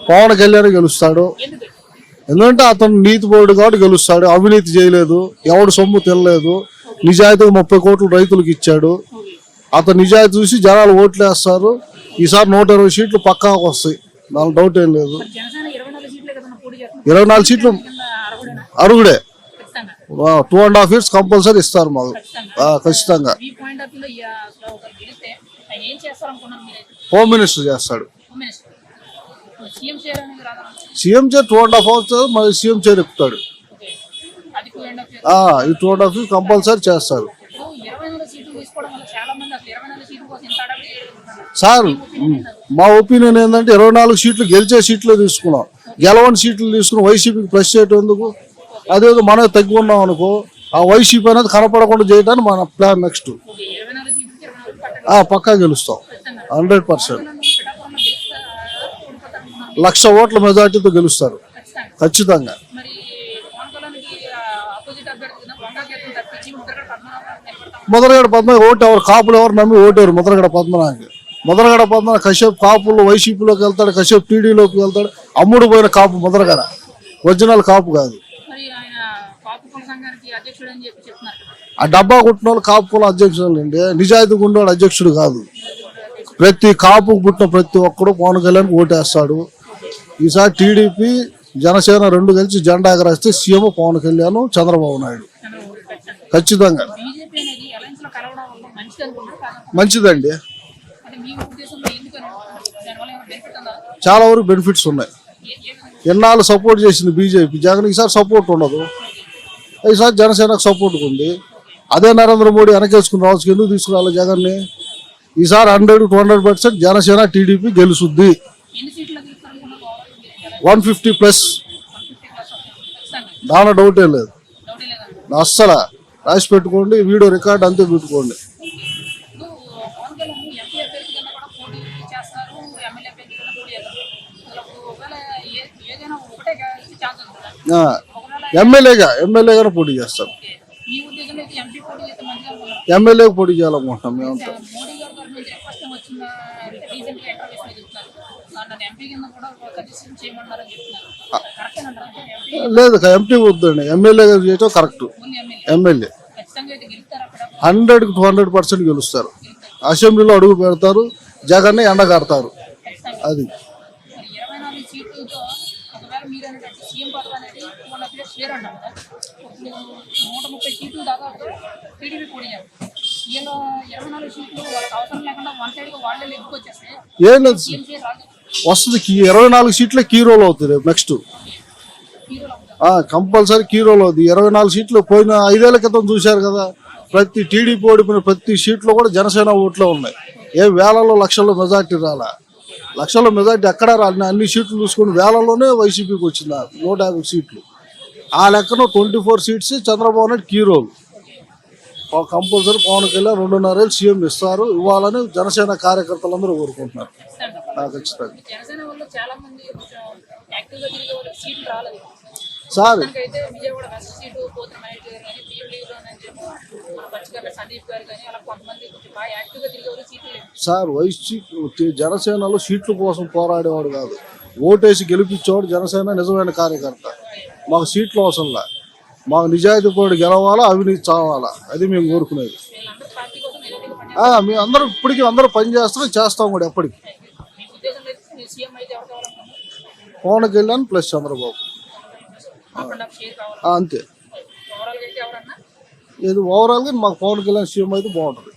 పవన్ కళ్యాణ్ గెలుస్తాడు. ఎందుకంటే అతను నీతి బోర్డు కాబట్టి గెలుస్తాడు. అవినీతి చేయలేదు, ఎవడు సొమ్ము తినలేదు, నిజాయితీగా 30 కోట్లు రైతులకు ఇచ్చాడు. అతను నిజాయితీ చూసి జనాలు ఓట్లు వేస్తారు. ఈసారి 120 సీట్లు పక్కాకు వస్తాయి, దాని డౌట్ ఏం లేదు. 24 సీట్లు అరుగుడే. 2.5 years కంపల్సరీ ఇస్తారు మాకు ఖచ్చితంగా. హోమ్ మినిస్టర్ చేస్తాడు. సీఎం చైర్ 2.5 hours మళ్ళీ సీఎం చైర్ ఎక్కుతాడు. ఈ 2.5 years కంపల్సరీ చేస్తారు. సార్ మా ఒపీనియన్ ఏంటంటే 24 సీట్లు గెలిచే సీట్లు తీసుకున్నాం, గెలవని సీట్లు తీసుకుని వైసీపీకి ప్లస్ చేయటం ఎందుకు? అదేదో మనం తగ్గి ఉన్నాం అనుకో, ఆ వైసీపీ అనేది కనపడకుండా చేయడానికి మన ప్లాన్. నెక్స్ట్ పక్కా గెలుస్తాం 100%. 1,00,000 ఓట్ల మెజార్టీతో గెలుస్తారు ఖచ్చితంగా. ముద్రగడ పద్మ ఓటు ఎవరు కాపులు ఎవరు నమ్మి ఓటేరు ముద్రగడ పద్మనాభకి. ముద్రగడ పద్మ కశ్యప్ కాపులు వైసీపీలోకి వెళ్తాడు, కశ్యప్ టీడీలోకి వెళ్తాడు. అమ్ముడు పోయిన కాపు ముద్రగడ, ఒరిజినల్ కాపు కాదు. ఆ డబ్బా కుట్టిన వాళ్ళు కాపు కుల అధ్యక్షులు అండి, నిజాయితీ ఉండేవాడు అధ్యక్షుడు కాదు. ప్రతి కాపు పుట్టిన ప్రతి ఒక్కడు పవన్ కళ్యాణ్ ఓటేస్తాడు. ఈసారి టీడీపీ జనసేన 2 కలిసి జెండా ఎగరేస్తే సీఎం పవన్ కళ్యాణ్, చంద్రబాబు నాయుడు ఖచ్చితంగా. మంచిదండి, చాలా వరకు బెనిఫిట్స్ ఉన్నాయి. ఎన్నాళ్ళు సపోర్ట్ చేసింది బీజేపీ, జగన్ ఈసారి సపోర్ట్ ఉండదు. ఈసారి జనసేనకు సపోర్ట్ ఉంది. అదే నరేంద్ర మోడీ వెనకేసుకుని రావచ్చు, ఎందుకు తీసుకురావాలి జగన్ని? ఈసారి 100-200% జనసేన టీడీపీ గెలుస్తుంది. 150+, దాని డౌటే లేదు. అస్సలు రాసి పెట్టుకోండి, వీడియో రికార్డ్ అంతే పెట్టుకోండి. ఎమ్మెల్యేగానే పోటీ చేస్తాం. ఎమ్మెల్యేకి పోటీ చేయాలనుకుంటున్నాం మేమంతా. లేదు, ఎంపీ వద్దండి, ఎమ్మెల్యే చేయటం కరెక్ట్. ఎమ్మెల్యే 100-200% గెలుస్తారు. అసెంబ్లీలో అడుగు పెడతారు, జగన్ని ఎండగడతారు. అది ఏం లేదు, వస్తుంది. 24 సీట్లే కీ రోల్ అవుతుంది. నెక్స్ట్ కంపల్సరీ కీ రోల్ అవుతుంది. 24 సీట్లు పోయిన 5 ఏళ్ల క్రితం చూశారు కదా, ప్రతి టీడీపీ ఓడిపోయిన ప్రతి సీట్లో కూడా జనసేన ఓట్లే ఉన్నాయి. వేలలో లక్షల్లో మెజార్టీ రాలా. లక్షల్లో మెజార్టీ ఎక్కడా రాలి. అన్ని సీట్లు చూసుకుని వేలలోనే వైసీపీకి వచ్చింది 150 సీట్లు. ఆ లెక్కన 24 seats Chandrababu Naidu key role. Compulsory Pawan Kalyan 2.5 ఏళ్ళు సీఎం ఇవ్వాలని జనసేన కార్యకర్తలందరూ కోరుకుంటున్నారు. ఖచ్చితంగా సార్. సార్ వైసీపీ జనసేనలో సీట్ల కోసం పోరాడేవాడు కాదు, ఓటేసి గెలిపించేవాడు జనసేన నిజమైన కార్యకర్త. మాకు సీట్లు అవసరంలా, మాకు నిజాయితీ కూడా గెలవాలా, అవినీతి చావాలా, అది మేము కోరుకునేది. మేము అందరం ఇప్పటికీ అందరూ పని చేస్తాం కూడా. ఎప్పటికీ పవన్ కళ్యాణ్ ప్లస్ చంద్రబాబు అంతే. ఇది ఓవరాల్గా మాకు పవన్ కళ్యాణ్ సీఎం అయితే బాగుంటుంది.